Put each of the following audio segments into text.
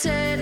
Whoa.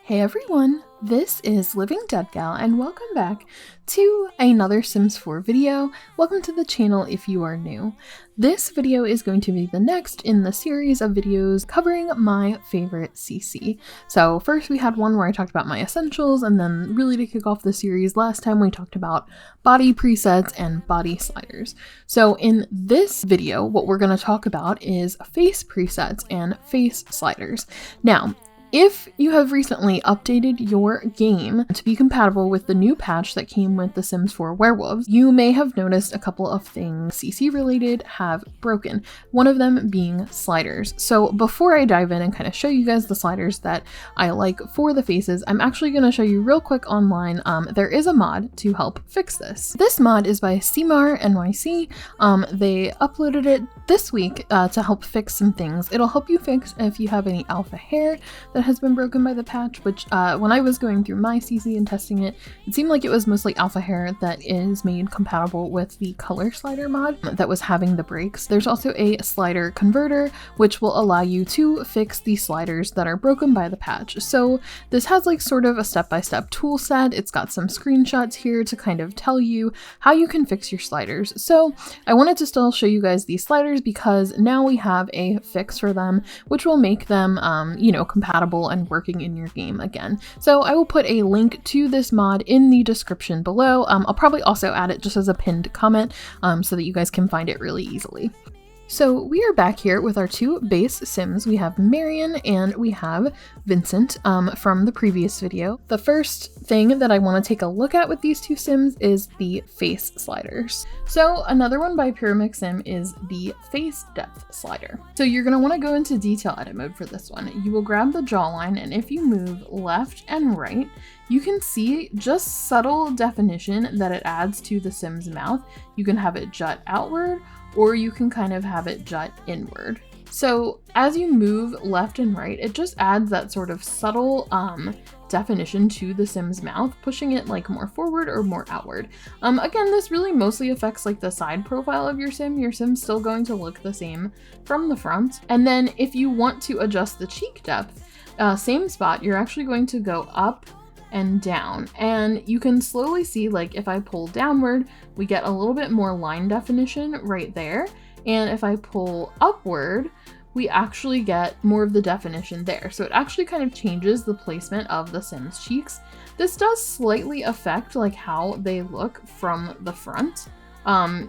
Hey everyone, this is Living Dead Gal and welcome back to another Sims 4 video. Welcome to the channel if you are new. This video is going to be the next in the series of videos covering my favorite CC. So first we had one where I talked about my essentials, and then really to kick off the series last time we talked about body presets and body sliders. So in this video what we're going to talk about is face presets and face sliders. Now, if you have recently updated your game to be compatible with the new patch that came with The Sims 4 Werewolves, you may have noticed a couple of things CC related have broken, one of them being sliders. So before I dive in and kind of show you guys the sliders that I like for the faces, I'm actually going to show you real quick online. There is a mod to help fix this. This mod is by Cmar NYC. They uploaded it this week to help fix some things. It'll help you fix if you have any alpha hair that has been broken by the patch, which when I was going through my CC and testing it, it seemed like it was mostly alpha hair that is made compatible with the color slider mod that was having the breaks. There's also a slider converter, which will allow you to fix the sliders that are broken by the patch. So this has like sort of a step-by-step tool set. It's got some screenshots here to kind of tell you how you can fix your sliders. So I wanted to still show you guys these sliders because now we have a fix for them, which will make them, compatible and working in your game again. So I will put a link to this mod in the description below. I'll probably also add it just as a pinned comment so that you guys can find it really easily. So we are back here with our two base Sims. We have Marion and we have Vincent from the previous video. The first thing that I want to take a look at with these two Sims is the face sliders. So another one by Pirumxsim is the face depth slider. So you're going to want to go into detail edit mode for this one. You will grab the jawline, and if you move left and right, you can see just subtle definition that it adds to the Sim's mouth. You can have it jut outward, or you can kind of have it jut inward. So as you move left and right, it just adds that sort of subtle definition to the Sim's mouth, pushing it like more forward or more outward. Again, this really mostly affects like the side profile of your Sim. Your Sim's still going to look the same from the front. And then if you want to adjust the cheek depth, same spot, you're actually going to go up and down, and you can slowly see, like if I pull downward, we get a little bit more line definition right there, and if I pull upward, we actually get more of the definition there. So it actually kind of changes the placement of the Sim's cheeks. This does slightly affect like how they look from the front.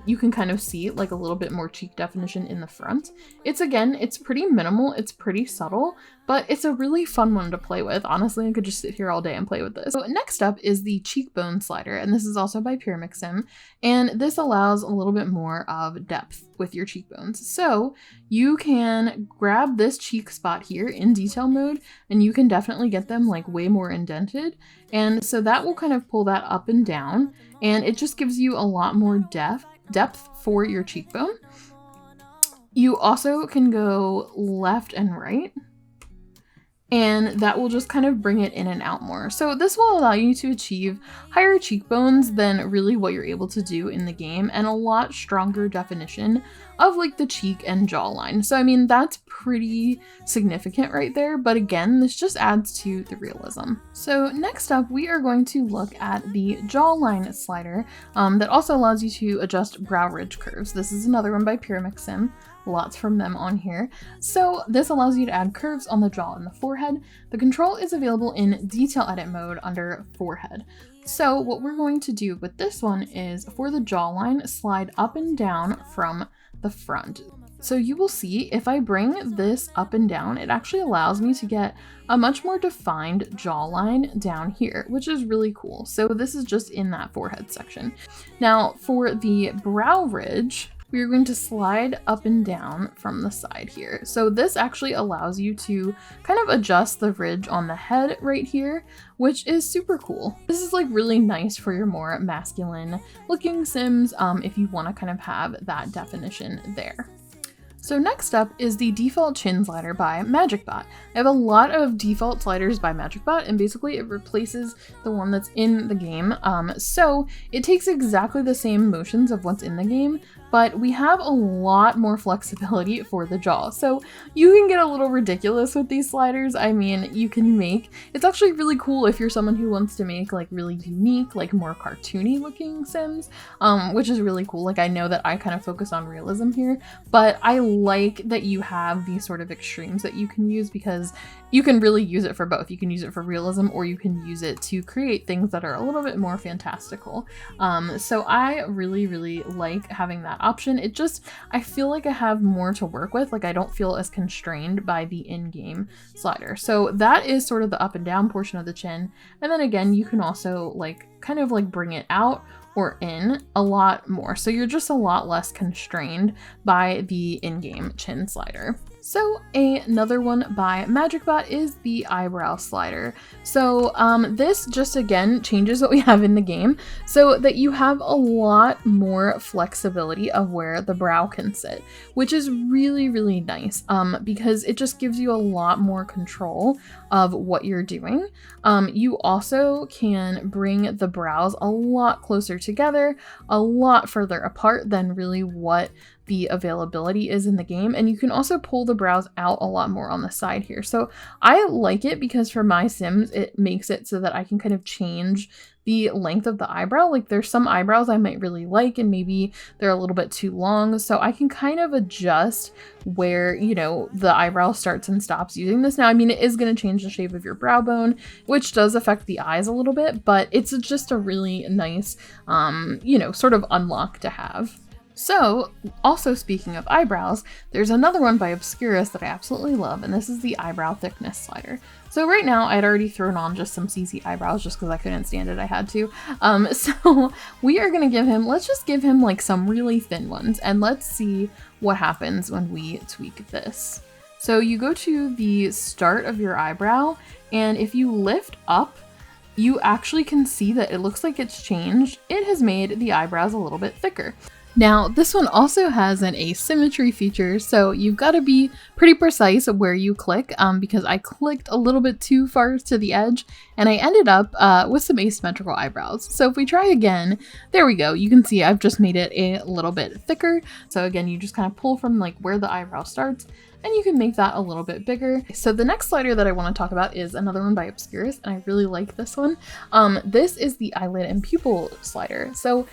You can kind of see like a little bit more cheek definition in the front. It's pretty minimal, it's pretty subtle, but it's a really fun one to play with. Honestly, I could just sit here all day and play with this. So next up is the cheekbone slider, and this is also by Pirumxsim, and this allows a little bit more of depth with your cheekbones. So you can grab this cheek spot here in detail mode, and you can definitely get them like way more indented, and so that will kind of pull that up and down, and it just gives you a lot more depth for your cheekbone. You also can go left and right, and that will just kind of bring it in and out more. So this will allow you to achieve higher cheekbones than really what you're able to do in the game, and a lot stronger definition of like the cheek and jawline. So I mean, that's pretty significant right there, but again, this just adds to the realism. So next up, we are going to look at the jawline slider that also allows you to adjust brow ridge curves. This is another one by Pirumxsim. Lots from them on here. So this allows you to add curves on the jaw and the forehead. The control is available in detail edit mode under forehead. So what we're going to do with this one is for the jawline, slide up and down from the front. So you will see if I bring this up and down, it actually allows me to get a much more defined jawline down here, which is really cool. So this is just in that forehead section. Now for the brow ridge, we're going to slide up and down from the side here. So this actually allows you to kind of adjust the ridge on the head right here, which is super cool. This is like really nice for your more masculine looking Sims if you want to kind of have that definition there. So next up is the default chin slider by MagicBot. I have a lot of default sliders by MagicBot, and basically it replaces the one that's in the game. So it takes exactly the same motions of what's in the game, but we have a lot more flexibility for the jaw. So you can get a little ridiculous with these sliders. I mean, you can make, it's actually really cool if you're someone who wants to make like really unique, like more cartoony looking Sims, which is really cool. Like I know that I kind of focus on realism here, but I like that you have these sort of extremes that you can use because you can really use it for both. You can use it for realism or you can use it to create things that are a little bit more fantastical. So I really like having that option. It just, I feel like I have more to work with. Like I don't feel as constrained by the in-game slider. So that is sort of the up and down portion of the chin. And then again, you can also like kind of like bring it out or in a lot more. So you're just a lot less constrained by the in-game chin slider. So another one by MagicBot is the eyebrow slider. So this just again changes what we have in the game so that you have a lot more flexibility of where the brow can sit, which is really nice because it just gives you a lot more control of what you're doing. You also can bring the brows a lot closer together, a lot further apart than really what the availability is in the game, and you can also pull the brows out a lot more on the side here. So I like it because for my Sims it makes it so that I can kind of change the length of the eyebrow. Like there's some eyebrows I might really like and maybe they're a little bit too long, so I can kind of adjust where, you know, the eyebrow starts and stops using this. Now I mean it is going to change the shape of your brow bone, which does affect the eyes a little bit, but it's just a really nice you know, sort of unlock to have. So, also speaking of eyebrows, there's another one by Obscurus that I absolutely love, and this is the eyebrow thickness slider. So right now, I'd already thrown on just some CC eyebrows just because I couldn't stand it, I had to. So we are gonna give him, let's just give him like some really thin ones, and let's see what happens when we tweak this. So you go to the start of your eyebrow, and if you lift up, you actually can see that it looks like it's changed. It has made the eyebrows a little bit thicker. Now, this one also has an asymmetry feature, so you've got to be pretty precise where you click because I clicked a little bit too far to the edge and I ended up with some asymmetrical eyebrows. So if we try again, there we go. You can see I've just made it a little bit thicker. So again, you just kind of pull from like where the eyebrow starts and you can make that a little bit bigger. So the next slider that I want to talk about is another one by Obscurus, and I really like this one. This is the eyelid and pupil slider. So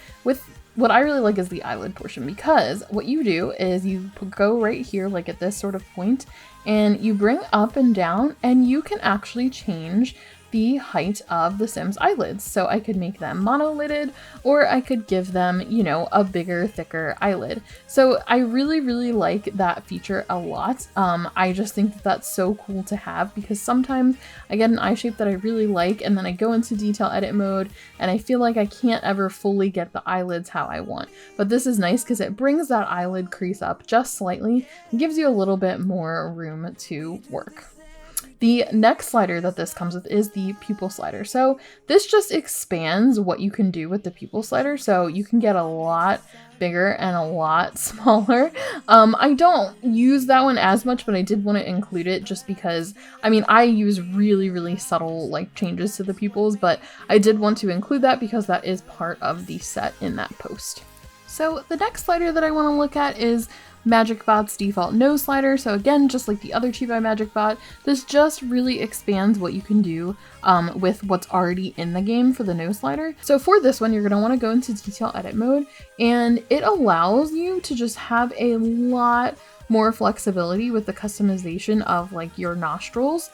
what I really like is the eyelid portion, because what you do is you go right here, like at this sort of point, and you bring up and down, and you can actually change the height of the Sims eyelids. So I could make them monolidded, or I could give them, you know, a bigger, thicker eyelid. So I really like that feature a lot. I just think that that's so cool to have, because sometimes I get an eye shape that I really like and then I go into detail edit mode and I feel like I can't ever fully get the eyelids how I want. But this is nice because it brings that eyelid crease up just slightly and gives you a little bit more room to work. The next slider that this comes with is the pupil slider. So this just expands what you can do with the pupil slider. So you can get a lot bigger and a lot smaller. I don't use that one as much, but I did want to include it just because, I mean, I use really subtle like changes to the pupils, but I did want to include that because that is part of the set in that post. So the next slider that I want to look at is MagicBot's default nose slider. So again, just like the other two by MagicBot, this just really expands what you can do with what's already in the game for the nose slider. So for this one, you're going to want to go into detail edit mode, and it allows you to just have a lot more flexibility with the customization of like your nostrils.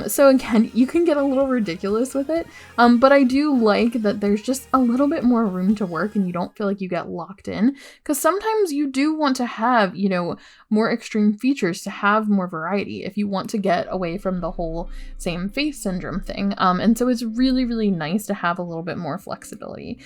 So again, you can get a little ridiculous with it, but I do like that there's just a little bit more room to work and you don't feel like you get locked in, because sometimes you do want to have, you know, more extreme features to have more variety if you want to get away from the whole same face syndrome thing. And so it's really nice to have a little bit more flexibility.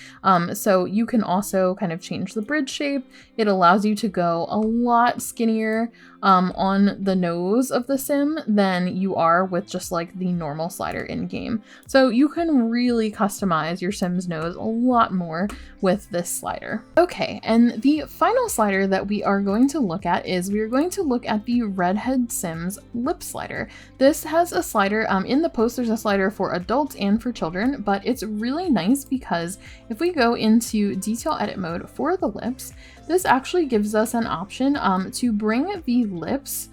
So you can also kind of change the bridge shape. It allows you to go a lot skinnier on the nose of the Sim than you are with just like the normal slider in game. So you can really customize your Sim's nose a lot more with this slider. Okay, and the final slider that we are going to look at is we are going to look at the Redhead Sims lip slider. This has a slider, in the post there's a slider for adults and for children, but it's really nice because if we go into detail edit mode for the lips, this actually gives us an option to bring the lips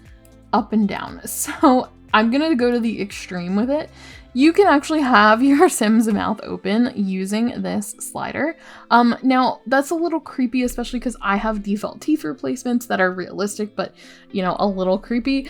up and down. So I'm gonna go to the extreme with it. You can actually have your Sim's mouth open using this slider. Now that's a little creepy, especially because I have default teeth replacements that are realistic, but you know, a little creepy.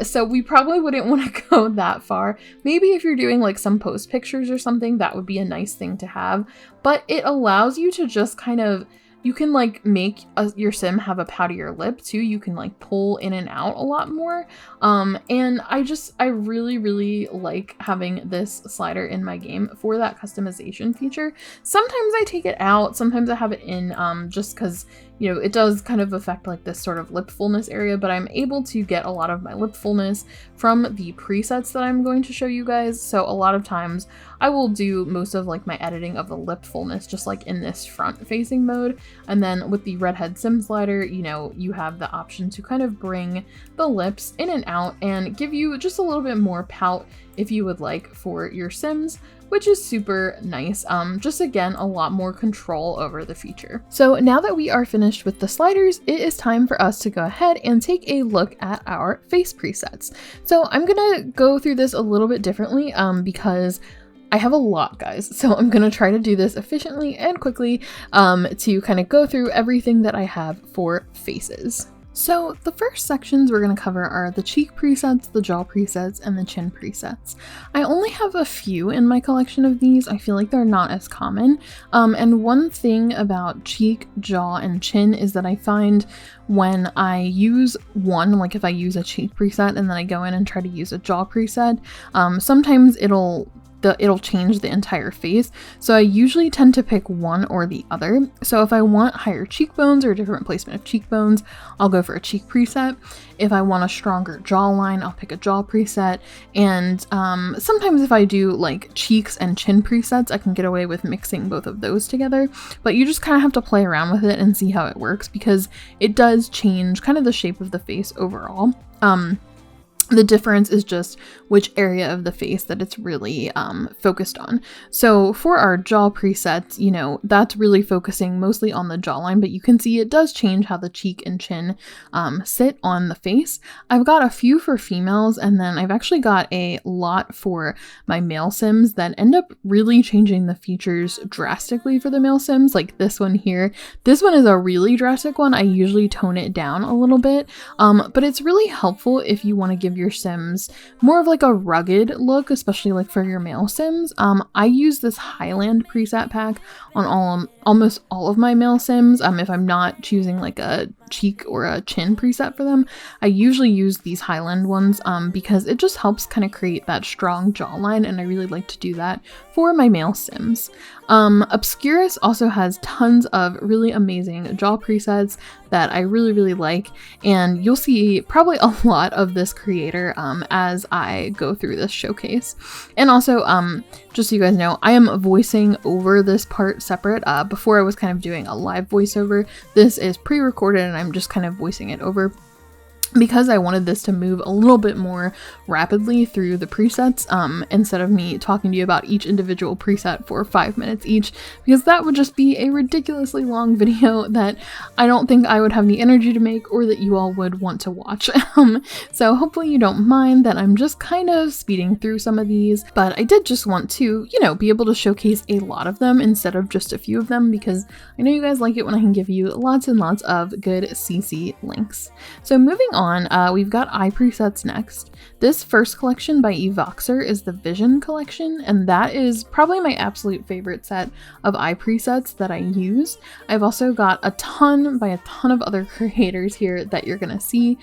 So we probably wouldn't want to go that far. Maybe if you're doing like some post pictures or something, that would be a nice thing to have, but it allows you to just kind of, you can like make your Sim have a poutier lip too. You can like pull in and out a lot more. And I really like having this slider in my game for that customization feature. Sometimes I take it out, sometimes I have it in just because, you know, it does kind of affect like this sort of lip fullness area, but I'm able to get a lot of my lip fullness from the presets that I'm going to show you guys. So a lot of times I will do most of like my editing of the lip fullness just like in this front facing mode. And then with the Redhead Sim slider, you know, you have the option to kind of bring the lips in and out and give you just a little bit more pout if you would like for your Sims, which is super nice. Just again, a lot more control over the feature. So now that we are finished with the sliders, it is time for us to go ahead and take a look at our face presets. So I'm gonna go through this a little bit differently because I have a lot, guys, so I'm gonna try to do this efficiently and quickly to kind of go through everything that I have for faces. So the first sections we're going to cover are the cheek presets, the jaw presets, and the chin presets. I only have a few in my collection of these. I feel like they're not as common. And one thing about cheek, jaw, and chin is that I find when I use one, like if I use a cheek preset and then I go in and try to use a jaw preset, sometimes it'll change the entire face. So I usually tend to pick one or the other. So if I want higher cheekbones or a different placement of cheekbones, I'll go for a cheek preset. If I want a stronger jawline, I'll pick a jaw preset. And sometimes if I do like cheeks and chin presets, I can get away with mixing both of those together. But you just kind of have to play around with it and see how it works because it does change kind of the shape of the face overall. The difference is just which area of the face that it's really focused on. So for our jaw presets, you know, that's really focusing mostly on the jawline, but you can see it does change how the cheek and chin sit on the face. I've got a few for females, and then I've actually got a lot for my male Sims that end up really changing the features drastically for the male Sims, like this one here. This one is a really drastic one. I usually tone it down a little bit, but it's really helpful if you want to give your Sims more of like a rugged look, especially like for your male Sims. I use this Highland preset pack on almost all of my male Sims. If I'm not choosing like a cheek or a chin preset for them, I usually use these Highland ones because it just helps kind of create that strong jawline, and I really like to do that for my male Sims. Obscurus also has tons of really amazing jaw presets that I really like, and you'll see probably a lot of this creator as I go through this showcase. And also, just so you guys know, I am voicing over this part separate. Before I was kind of doing a live voiceover. This is pre-recorded and I'm just kind of voicing it over because I wanted this to move a little bit more rapidly through the presets instead of me talking to you about each individual preset for 5 minutes each, because that would just be a ridiculously long video that I don't think I would have the energy to make or that you all would want to watch. So hopefully you don't mind that I'm just kind of speeding through some of these, but I did just want to, you know, be able to showcase a lot of them instead of just a few of them, because I know you guys like it when I can give you lots and lots of good CC links. So moving on, we've got eye presets next. This first collection by Evoxer is the Vision collection, and that is probably my absolute favorite set of eye presets that I use. I've also got a ton by a ton of other creators here that you're gonna see.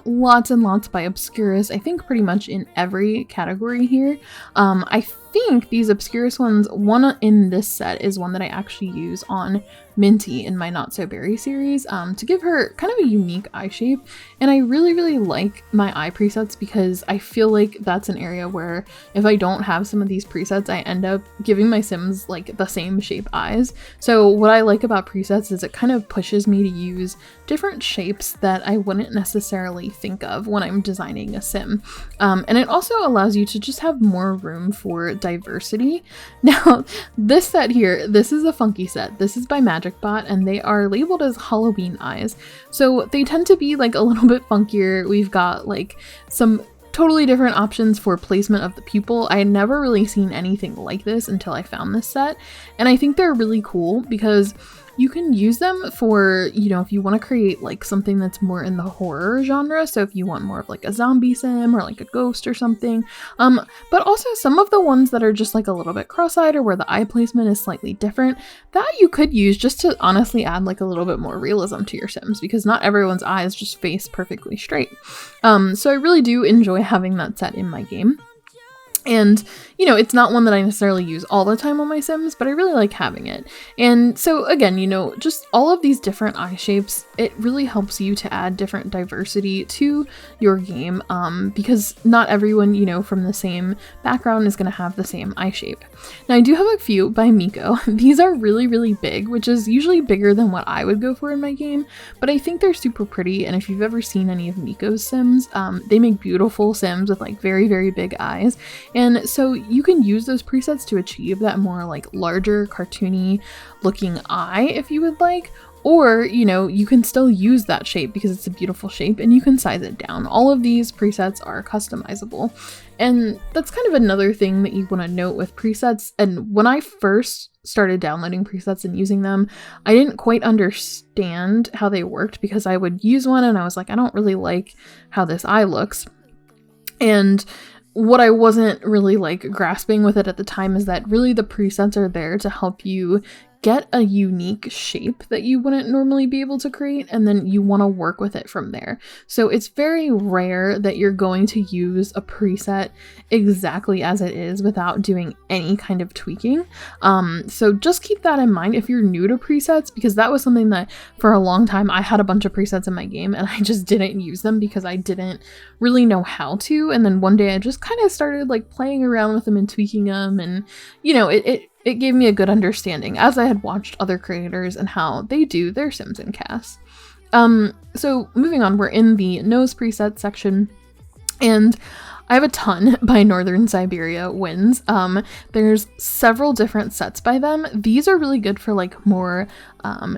Lots and lots by Obscurus, I think pretty much in every category here. I think these Obscurus ones, one in this set is one that I actually use on Minty in my Not So Berry series to give her kind of a unique eye shape, and I really like my eye presets because I feel like that's an area where if I don't have some of these presets, I end up giving my Sims like the same shape eyes. So what I like about presets is it kind of pushes me to use different shapes that I wouldn't necessarily think of when I'm designing a Sim, and it also allows you to just have more room for diversity. Now, this set here, this is a funky set. This is by MagicBot, and they are labeled as Halloween eyes. So they tend to be like a little bit funkier. We've got like some totally different options for placement of the pupil. I had never really seen anything like this until I found this set, and I think they're really cool because you can use them for, you know, if you want to create like something that's more in the horror genre. So if you want more of like a zombie sim or like a ghost or something. But also some of the ones that are just like a little bit cross-eyed or where the eye placement is slightly different, that you could use just to honestly add like a little bit more realism to your sims, because not everyone's eyes just face perfectly straight. So I really do enjoy having that set in my game. And, you know, it's not one that I necessarily use all the time on my sims, but I really like having it. And so again, you know, just all of these different eye shapes, it really helps you to add different diversity to your game, because not everyone, you know, from the same background is going to have the same eye shape. Now, I do have a few by Miko. These are really, really big, which is usually bigger than what I would go for in my game, but I think they're super pretty. And if you've ever seen any of Miko's sims, they make beautiful sims with like very, very big eyes. And so you can use those presets to achieve that more like larger cartoony looking eye if you would like, or, you know, you can still use that shape because it's a beautiful shape and you can size it down. All of these presets are customizable. And that's kind of another thing that you want to note with presets. And when I first started downloading presets and using them, I didn't quite understand how they worked because I would use one and I was like, I don't really like how this eye looks. And what I wasn't really like grasping with it at the time is that really the presets are there to help you get a unique shape that you wouldn't normally be able to create, and then you want to work with it from there. So it's very rare that you're going to use a preset exactly as it is without doing any kind of tweaking. So just keep that in mind if you're new to presets, because that was something that for a long time I had a bunch of presets in my game and I just didn't use them because I didn't really know how to. And then one day I just kind of started like playing around with them and tweaking them, and you know, it gave me a good understanding as I had watched other creators and how they do their sims and casts. So moving on, we're in the nose preset section, and I have a ton by Northern Siberia Winds. There's several different sets by them. These are really good for like more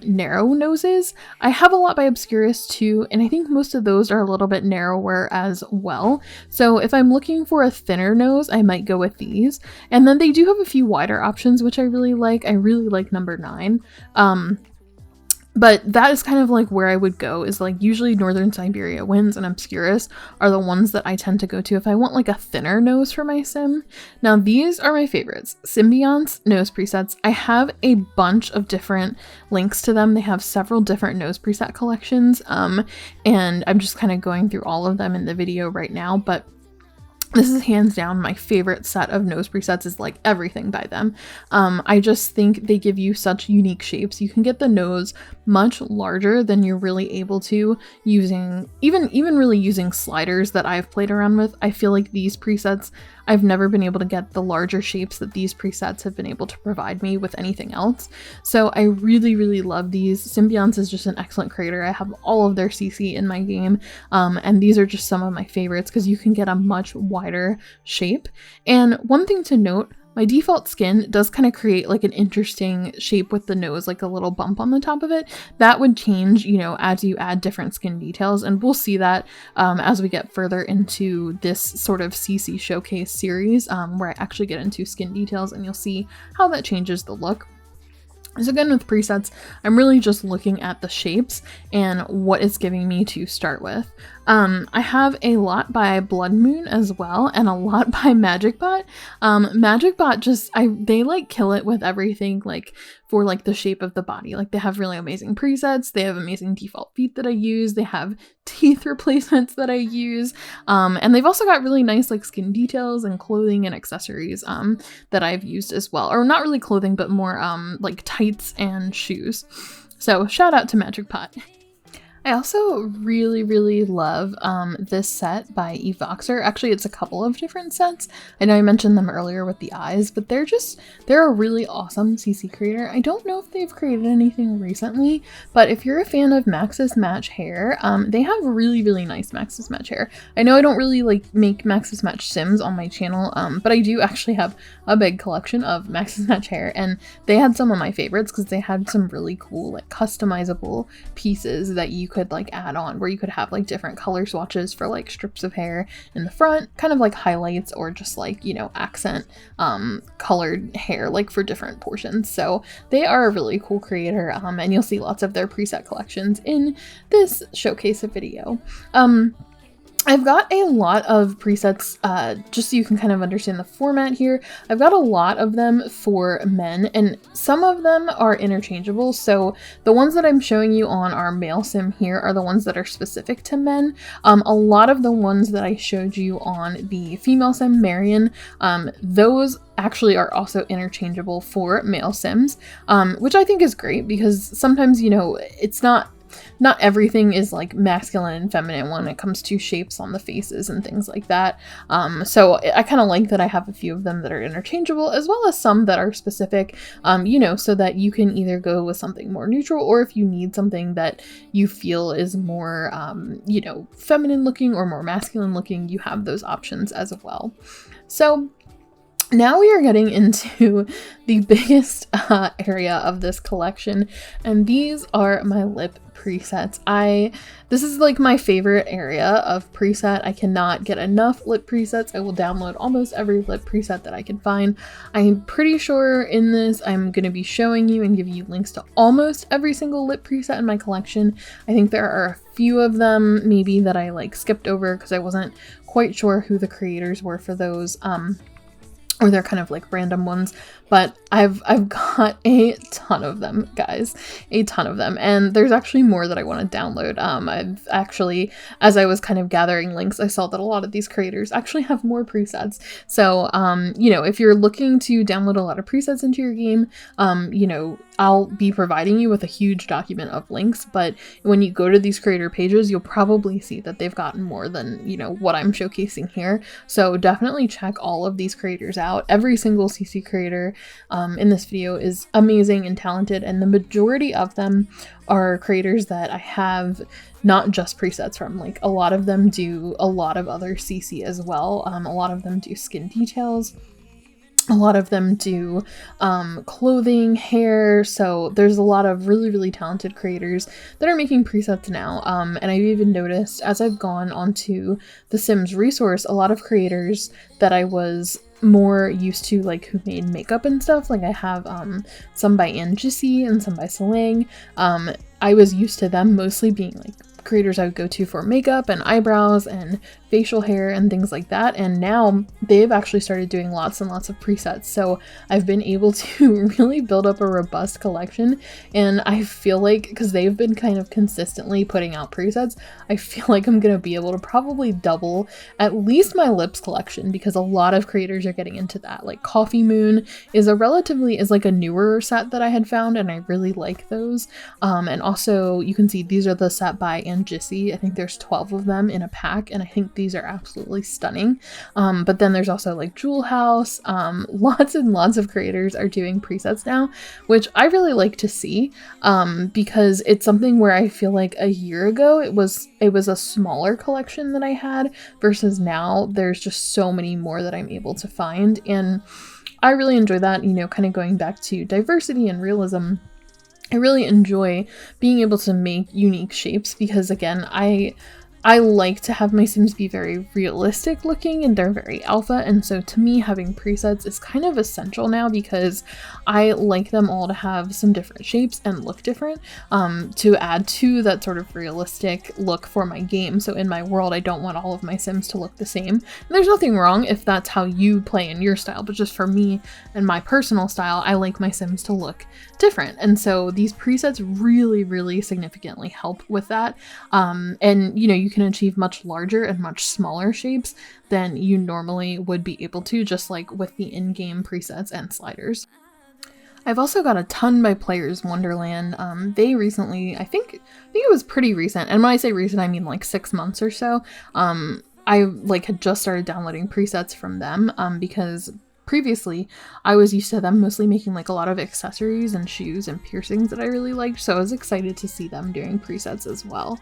narrow noses. I have a lot by Obscurus too, and I think most of those are a little bit narrower as well. So if I'm looking for a thinner nose, I might go with these. And then they do have a few wider options, which I really like. I really like number 9. But that is kind of like where I would go, is like usually Northern Siberia Winds and Obscurus are the ones that I tend to go to if I want like a thinner nose for my sim. Now these are my favorites. Symbionts nose presets. I have a bunch of different links to them. They have several different nose preset collections, and I'm just kind of going through all of them in the video right now, but this is hands down my favorite set of nose presets, is like everything by them. I just think they give you such unique shapes. You can get the nose much larger than you're really able to using, even really using sliders that I've played around with. I feel like these presets, I've never been able to get the larger shapes that these presets have been able to provide me with anything else. So I really, really love these. Symbionts is just an excellent creator. I have all of their CC in my game, and these are just some of my favorites because you can get a much wider shape. And one thing to note, my default skin does kind of create like an interesting shape with the nose, like a little bump on the top of it. That would change, you know, as you add different skin details, and we'll see that as we get further into this sort of CC showcase series, where I actually get into skin details, and you'll see how that changes the look. So again, with presets, I'm really just looking at the shapes and what it's giving me to start with. I have a lot by Blood Moon as well, and a lot by MagicBot. MagicBot just, they like kill it with everything, like for like the shape of the body. Like they have really amazing presets. They have amazing default feet that I use. They have teeth replacements that I use. And they've also got really nice like skin details and clothing and accessories that I've used as well. Or not really clothing, but more like tights and shoes. So shout out to MagicBot. I also really love this set by Evoxer. Actually, it's a couple of different sets. I know I mentioned them earlier with the eyes, but they're a really awesome CC creator. I don't know if they've created anything recently, but if you're a fan of Maxis Match hair, they have really nice Maxis Match hair. I know I don't really like make Maxis Match Sims on my channel, but I do actually have a big collection of Maxis Match hair, and they had some of my favorites because they had some really cool like customizable pieces that you could like add on, where you could have like different color swatches for like strips of hair in the front, kind of like highlights, or just like, you know, accent colored hair like for different portions. So they are a really cool creator, and you'll see lots of their preset collections in this showcase video. I've got a lot of presets, just so you can kind of understand the format here. I've got a lot of them for men, and some of them are interchangeable. So the ones that I'm showing you on our male sim here are the ones that are specific to men. A lot of the ones that I showed you on the female sim, Marion, those actually are also interchangeable for male sims, which I think is great because sometimes, you know, it's not everything is like masculine and feminine when it comes to shapes on the faces and things like that. So I kind of like that I have a few of them that are interchangeable, as well as some that are specific, you know, so that you can either go with something more neutral, or if you need something that you feel is more, you know, feminine looking or more masculine looking, you have those options as well. So now we are getting into the biggest area of this collection, and these are my lip presets. This is like my favorite area of preset. I cannot get enough lip presets. I will download almost every lip preset that I can find. I'm pretty sure in this I'm going to be showing you and giving you links to almost every single lip preset in my collection. I think there are a few of them maybe that I like skipped over because I wasn't quite sure who the creators were for those, or they're kind of like random ones, but I've got a ton of them, guys, a ton of them, and there's actually more that I want to download. I've actually, as I was kind of gathering links, I saw that a lot of these creators actually have more presets. So, you know, if you're looking to download a lot of presets into your game, you know, I'll be providing you with a huge document of links, but when you go to these creator pages, you'll probably see that they've gotten more than, you know, what I'm showcasing here. So definitely check all of these creators out. Every single CC creator in this video is amazing and talented, and the majority of them are creators that I have not just presets from. Like, a lot of them do a lot of other CC as well. A lot of them do skin details. A lot of them do clothing, hair, so there's a lot of really talented creators that are making presets now. And I've even noticed as I've gone onto the Sims resource, a lot of creators that I was more used to, like, who made makeup and stuff. Like, I have some by Angie and some by Solang. I was used to them mostly being like creators I would go to for makeup and eyebrows and facial hair and things like that, and now they've actually started doing lots and lots of presets, so I've been able to really build up a robust collection. And I feel like, because they've been kind of consistently putting out presets, I feel like I'm gonna be able to probably double at least my lips collection, because a lot of creators are getting into that. Like Coffee Moon is like a newer set that I had found, and I really like those. And also you can see these are the set by Angie. I think there's 12 of them in a pack, and I think these are absolutely stunning. But then there's also like Jewel House. Lots and lots of creators are doing presets now, which I really like to see, because it's something where I feel like a year ago it was a smaller collection that I had, versus now there's just so many more that I'm able to find, and I really enjoy that. You know, kind of going back to diversity and realism, I really enjoy being able to make unique shapes, because again, I like to have my Sims be very realistic looking, and they're very alpha, and so to me having presets is kind of essential now, because I like them all to have some different shapes and look different, to add to that sort of realistic look for my game. So in my world, I don't want all of my Sims to look the same, and there's nothing wrong if that's how you play in your style, but just for me and my personal style, I like my Sims to look different, and so these presets really significantly help with that. And you know, you can achieve much larger and much smaller shapes than you normally would be able to, just like with the in-game presets and sliders. I've also got a ton by Players Wonderland. They recently, I think it was pretty recent, and when I say recent, I mean like 6 months or so. I like had just started downloading presets from them because previously I was used to them mostly making like a lot of accessories and shoes and piercings that I really liked, so I was excited to see them doing presets as well.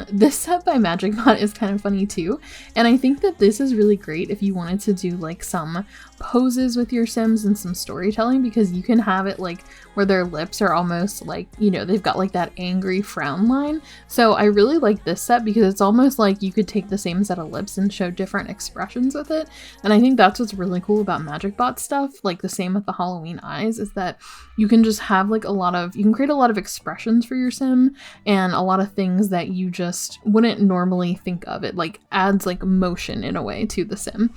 This set by MagicBot is kind of funny too, and I think that this is really great if you wanted to do like some poses with your Sims and some storytelling, because you can have it like where their lips are almost like, you know, they've got like that angry frown line. So I really like this set because it's almost like you could take the same set of lips and show different expressions with it, and I think that's what's really cool about MagicBot stuff, like the same with the Halloween eyes, is that you can just have like you can create a lot of expressions for your Sim and a lot of things that you just wouldn't normally think of. It like adds like motion in a way to the Sim.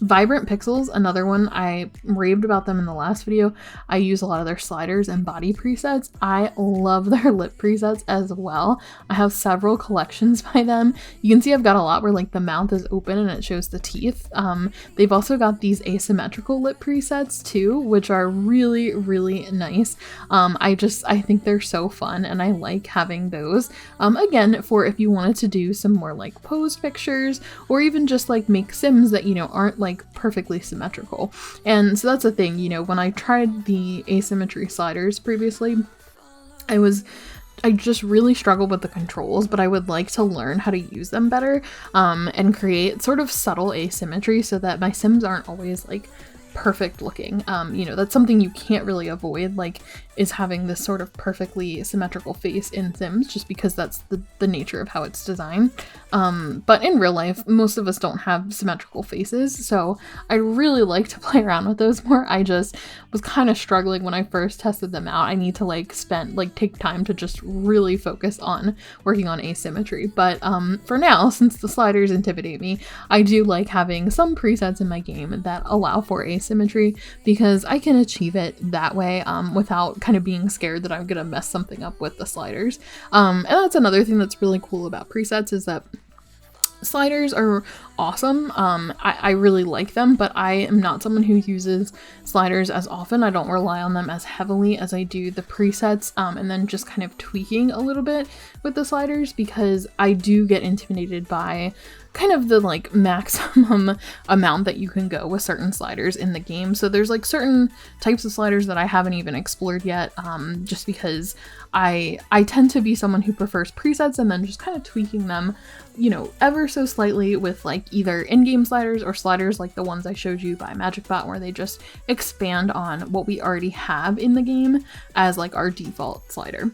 Vibrant Pixels, another one. I raved about them in the last video. I use a lot of their sliders and body presets. I love their lip presets as well. I have several collections by them. You can see I've got a lot where like the mouth is open and it shows the teeth. They've also got these asymmetrical lip presets too, which are really, really nice. I think they're so fun, and I like having those. Again, for if you wanted to do some more like posed pictures, or even just like make Sims that, you know, aren't like perfectly symmetrical. And so that's the thing, you know, when I tried the asymmetry sliders previously, I just really struggled with the controls, but I would like to learn how to use them better, and create sort of subtle asymmetry so that my Sims aren't always like perfect looking. You know, that's something you can't really avoid, like, is having this sort of perfectly symmetrical face in Sims, just because that's the nature of how it's designed. But in real life, most of us don't have symmetrical faces, so I'd really like to play around with those more. I just was kind of struggling when I first tested them out. I need to take time to just really focus on working on asymmetry. But for now, since the sliders intimidate me, I do like having some presets in my game that allow for asymmetry, because I can achieve it that way without kind of being scared that I'm gonna mess something up with the sliders. And that's another thing that's really cool about presets, is that sliders are awesome. I really like them, but I am not someone who uses sliders as often. I don't rely on them as heavily as I do the presets, and then just kind of tweaking a little bit with the sliders, because I do get intimidated by kind of the like maximum amount that you can go with certain sliders in the game. So there's like certain types of sliders that I haven't even explored yet, just because I tend to be someone who prefers presets and then just kind of tweaking them, you know, ever so slightly with like either in-game sliders or sliders like the ones I showed you by MagicBot, where they just expand on what we already have in the game as like our default slider.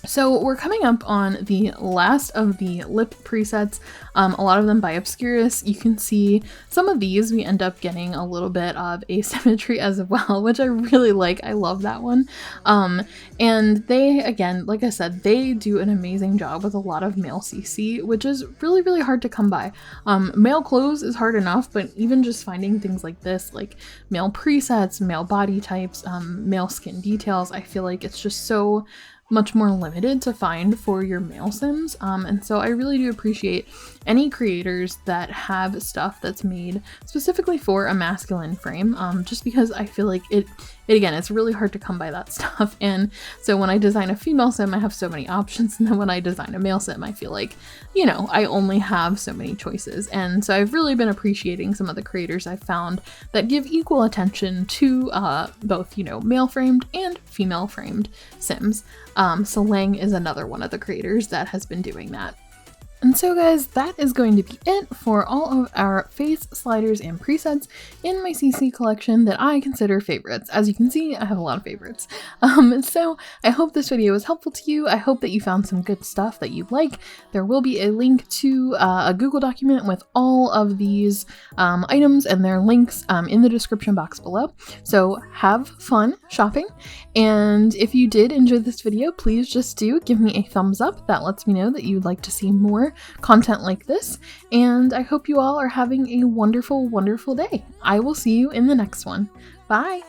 So we're coming up on the last of the lip presets, a lot of them by Obscurus. You can see some of these we end up getting a little bit of asymmetry as well, which I really like. I love that one. And they, again, like I said, they do an amazing job with a lot of male CC, which is really, really hard to come by. Male clothes is hard enough, but even just finding things like this, like male presets, male body types, male skin details, I feel like it's just so much more limited to find for your male Sims, and so I really do appreciate any creators that have stuff that's made specifically for a masculine frame, just because I feel like it again, it's really hard to come by that stuff. And so when I design a female Sim, I have so many options, and then when I design a male Sim, I feel like, you know, I only have so many choices. And so I've really been appreciating some of the creators I've found that give equal attention to both, you know, male framed and female framed Sims. Lang is another one of the creators that has been doing that. And so guys, that is going to be it for all of our face sliders and presets in my CC collection that I consider favorites. As you can see, I have a lot of favorites. So I hope this video was helpful to you. I hope that you found some good stuff that you like. There will be a link to a Google document with all of these items and their links in the description box below. So have fun shopping. And if you did enjoy this video, please just do give me a thumbs up. That lets me know that you'd like to see more content like this, and I hope you all are having a wonderful, wonderful day. I will see you in the next one. Bye!